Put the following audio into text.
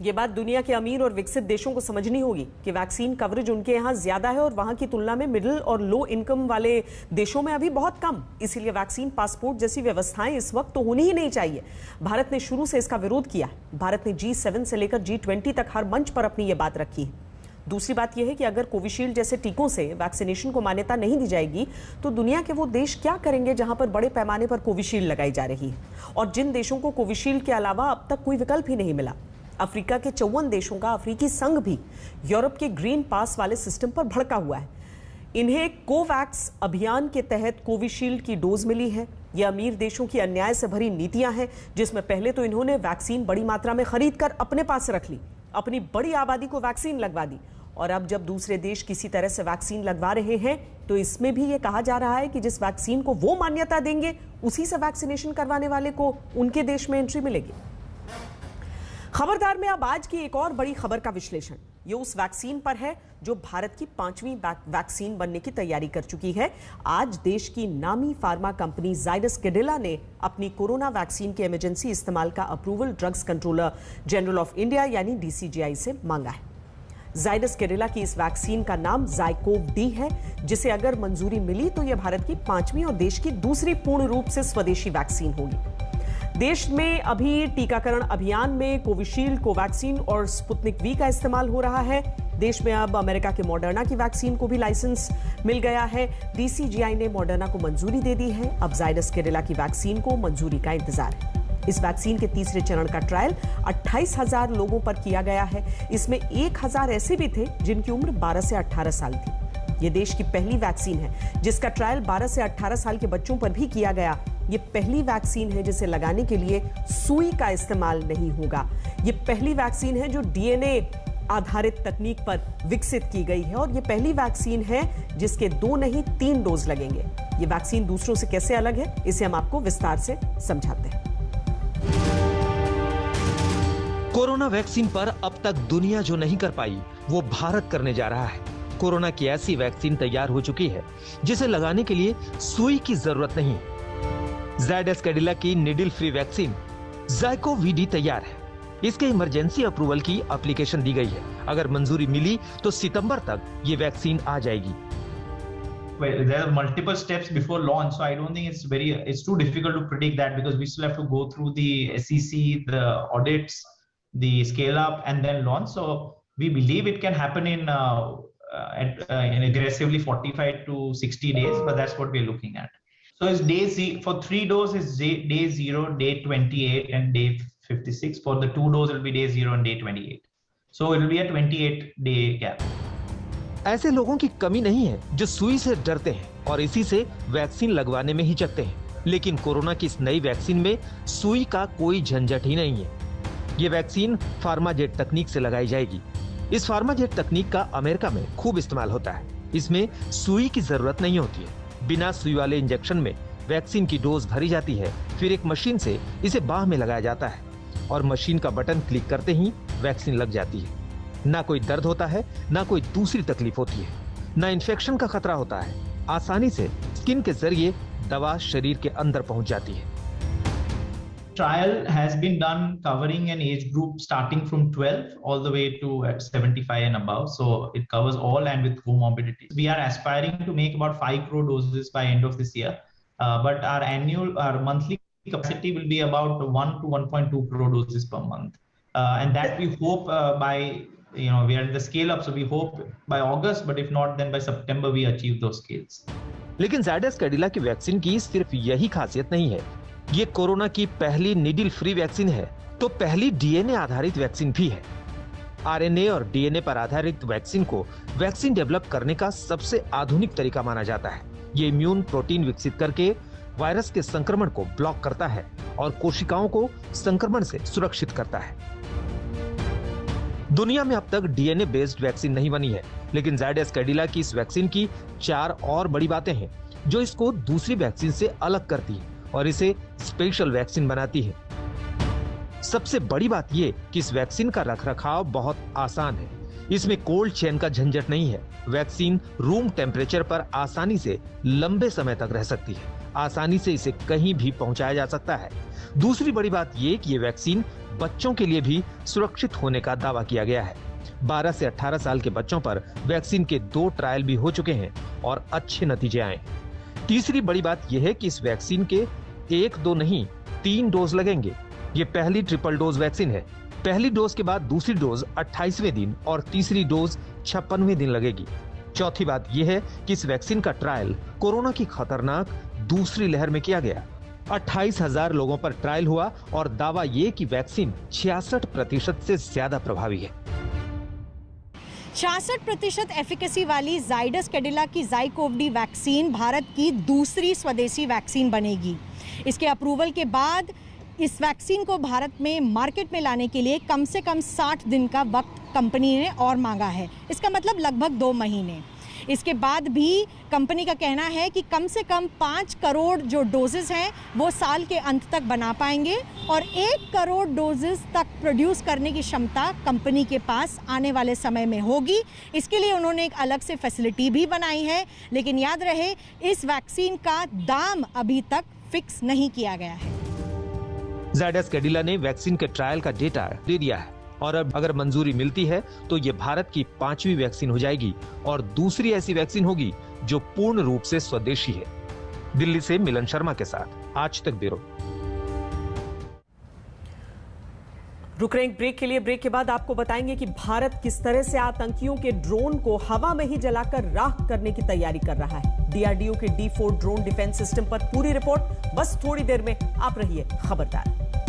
ये बात दुनिया के अमीर और विकसित देशों को समझनी होगी कि वैक्सीन कवरेज उनके यहाँ ज्यादा है और वहां की तुलना में मिडिल और लो इनकम वाले देशों में अभी बहुत कम। इसीलिए वैक्सीन पासपोर्ट जैसी व्यवस्थाएं इस वक्त तो होनी ही नहीं चाहिए। भारत ने शुरू से इसका विरोध किया है। भारत ने G7 से लेकर G20 तक हर मंच पर अपनी ये बात रखी है। दूसरी बात यह है कि अगर कोविशील्ड जैसे टीकों से वैक्सीनेशन को मान्यता नहीं दी जाएगी तो दुनिया के वो देश क्या करेंगे जहां पर बड़े पैमाने पर कोविशील्ड लगाई जा रही है और जिन देशों को कोविशील्ड के अलावा अब तक कोई विकल्प ही नहीं मिला। अफ्रीका के 54 देशों का अफ्रीकी संघ भी यूरोप के ग्रीन पास वाले सिस्टम पर भड़का हुआ है। इन्हें कोवैक्स अभियान के तहत कोविशील्ड की डोज मिली है। ये अमीर देशों की अन्याय से भरी नीतियां हैं जिसमें पहले तो इन्होंने वैक्सीन बड़ी मात्रा में खरीद कर अपने पास रख ली, अपनी बड़ी आबादी को वैक्सीन लगवा दी और अब जब दूसरे देश किसी तरह से वैक्सीन लगवा रहे हैं तो इसमें भी ये कहा जा रहा है कि जिस वैक्सीन को वो मान्यता देंगे उसी से वैक्सीनेशन करवाने वाले को उनके देश में एंट्री मिलेगी। खबरदार में अब आज की एक और बड़ी खबर का विश्लेषण ये उस वैक्सीन पर है जो भारत की 5वीं वैक्सीन बनने की तैयारी कर चुकी है। आज देश की नामी फार्मा कंपनी जाइडस कैडिला ने अपनी कोरोना वैक्सीन के इमरजेंसी इस्तेमाल का approval drugs controller general of India यानी DCGI से मांगा है। जाइडस कैडिला की इस वैक्सीन का नाम ज़ाइकोव-डी है, जिसे अगर मंजूरी मिली तो यह भारत की 5वीं और देश की दूसरी पूर्ण रूप से स्वदेशी वैक्सीन होगी। देश में अभी टीकाकरण अभियान में कोविशील्ड, कोवैक्सीन और स्पुतनिक वी का इस्तेमाल हो रहा है। देश में अब अमेरिका के मॉडर्ना की वैक्सीन को भी लाइसेंस मिल गया है। DCGI ने मॉडर्ना को मंजूरी दे दी है। अब जाइडस कैडिला की वैक्सीन को मंजूरी का इंतजार है। इस वैक्सीन के तीसरे चरण का ट्रायल 28,000 लोगों पर किया गया है। इसमें 1,000 ऐसे भी थे जिनकी उम्र 12 से 18 साल थी। ये देश की पहली वैक्सीन है जिसका ट्रायल 12 से 18 साल के बच्चों पर भी किया गया। ये पहली वैक्सीन है जिसे लगाने के लिए सुई का इस्तेमाल नहीं होगा। ये पहली वैक्सीन है जो DNA आधारित तकनीक पर विकसित की गई है और ये पहली वैक्सीन है जिसके 2 नहीं 3 डोज लगेंगे। ये वैक्सीन दूसरों से कैसे अलग है इसे हम आपको विस्तार से समझाते हैं। कोरोना वैक्सीन पर अब तक दुनिया जो नहीं कर पाई वो भारत करने जा रहा है। कोरोना की ऐसी वैक्सीन तैयार हो चुकी है जिसे लगाने के लिए सुई की जरूरत नहीं। जाइडस कैडिला की निडल फ्री वैक्सीन ज़ाइकोव-डी तैयार है। इसके इमरजेंसी अप्रूवल की एप्लीकेशन दी गई है। अगर मंजूरी मिली तो सितंबर तक ये वैक्सीन आ जाएगी। There are multiple steps before launch, so I don't think it's too difficult to predict that because we still have to go through the SEC, the audits, the scale up, and then launch. So we believe it can happen in aggressively 45 to 60 days, but that's what we're looking at. So it's for 3 doses, day 0, day 28, and day 56. For the 2 doses, it will be day 0 and day 28. So it will be a 28-day gap. ऐसे लोगों की कमी नहीं है जो सुई से डरते हैं और इसी से वैक्सीन लगवाने में हिचकते हैं। लेकिन कोरोना की इस नई वैक्सीन में सुई का कोई झंझट ही नहीं है। ये वैक्सीन फार्माजेट तकनीक से लगाई जाएगी। इस फार्माजेट तकनीक का अमेरिका में खूब इस्तेमाल होता है। इसमें सुई की जरूरत नहीं होती है। बिना सुई वाले इंजेक्शन में वैक्सीन की डोज भरी जाती है, फिर एक मशीन से इसे बाह में लगाया जाता है और मशीन का बटन क्लिक करते ही वैक्सीन लग जाती है। ना कोई दर्द होता है, ना कोई दूसरी तकलीफ होती है, ना इन्फेक्शन का खतरा होता है। आसानी से स्किन के जरिए दवा शरीर के अंदर पहुंच जाती है। Trial has been done covering an age group starting from 12 all the way to 75 and above. So it covers all and with comorbidities. We are aspiring to make about 5 crore doses by end of this year. But our monthly capacity will be about 1 to 1.2 crore doses per month. And that we hope we are in the scale up. So we hope by August, but if not, then by September we achieve those scales. लेकिन जाइडस कैडिला की vaccine की सिर्फ यही खासियत नहीं है। ये corona की पहली निडल फ्री वैक्सीन है तो पहली DNA आधारित वैक्सीन भी है। RNA और DNA पर आधारित वैक्सीन को वैक्सीन डेवलप करने का सबसे आधुनिक तरीका माना जाता है। ये इम्यून प्रोटीन विकसित करके वायरस के संक्रमण को ब्लॉक करता है और कोशिकाओं को संक्रमण से सुरक्षित करता है। दुनिया में अब तक DNA बेस्ड वैक्सीन नहीं बनी है, लेकिन जाइडस कैडिला की इस वैक्सीन की 4 और बड़ी बातें हैं जो इसको दूसरी वैक्सीन से अलग करती है और इसे स्पेशल वैक्सीन बनाती है। सबसे बड़ी बात ये कि इस वैक्सीन का रखरखाव बहुत आसान है। इसमें कोल्ड चेन का झंझट नहीं है। वैक्सीन रूम टेम्परेचर पर आसानी से लंबे समय तक रह सकती है। आसानी से इसे कहीं भी पहुंचाया जा सकता है। दूसरी बड़ी बात ये कि ये वैक्सीन बच्चों के लिए भी सुरक्षित होने का दावा किया गया है। 12 से 18 साल के बच्चों पर वैक्सीन के 2 ट्रायल भी हो चुके हैं और अच्छे नतीजे आए। तीसरी बड़ी बात यह है कि इस वैक्सीन के 1-2 नहीं 3 डोज लगेंगे। ये पहली ट्रिपल डोज वैक्सीन है। पहली डोज के बाद दूसरी डोज 28वें दिन और तीसरी डोज 56वें दिन लगेगी। चौथी बात यह है कि इस वैक्सीन का ट्रायल कोरोना की खतरनाक दूसरी लहर में किया गया। 28,000 लोगों पर ट्रायल हुआ और दावा ये कि वैक्सीन 66% से ज्यादा प्रभावी है। 66% एफिकेसी वाली जाइडस कैडिला की ज़ाइकोव-डी वैक्सीन भारत की दूसरी स्वदेशी वैक्सीन बनेगी। इसके अप्रूवल के बाद इस वैक्सीन को भारत में मार्केट में लाने के लिए कम से कम 60 दिन का वक्त कंपनी ने और मांगा है। इसका मतलब लगभग 2 महीने। इसके बाद भी कंपनी का कहना है कि कम से कम 5 करोड़ जो डोजेस हैं वो साल के अंत तक बना पाएंगे और 1 करोड़ डोजेस तक प्रोड्यूस करने की क्षमता कंपनी के पास आने वाले समय में होगी। इसके लिए उन्होंने एक अलग से फैसिलिटी भी बनाई है, लेकिन याद रहे इस वैक्सीन का दाम अभी तक फिक्स नहीं किया गया है। जाइडस कैडिला ने वैक्सीन के ट्रायल का डेटा दे दिया है और अब अगर मंजूरी मिलती है तो ये भारत की 5वीं वैक्सीन हो जाएगी और दूसरी ऐसी वैक्सीन होगी जो पूर्ण रूप से स्वदेशी है। दिल्ली से मिलन शर्मा के साथ आज तक ब्यूरो। रुक रहे हैं ब्रेक के लिए। ब्रेक के बाद आपको बताएंगे कि भारत किस तरह से आतंकियों के ड्रोन को हवा में ही जलाकर राख करने की तैयारी कर रहा है। डीआरडीओ के D4 ड्रोन डिफेंस सिस्टम पर पूरी रिपोर्ट बस थोड़ी देर में। आप रहिए खबरदार।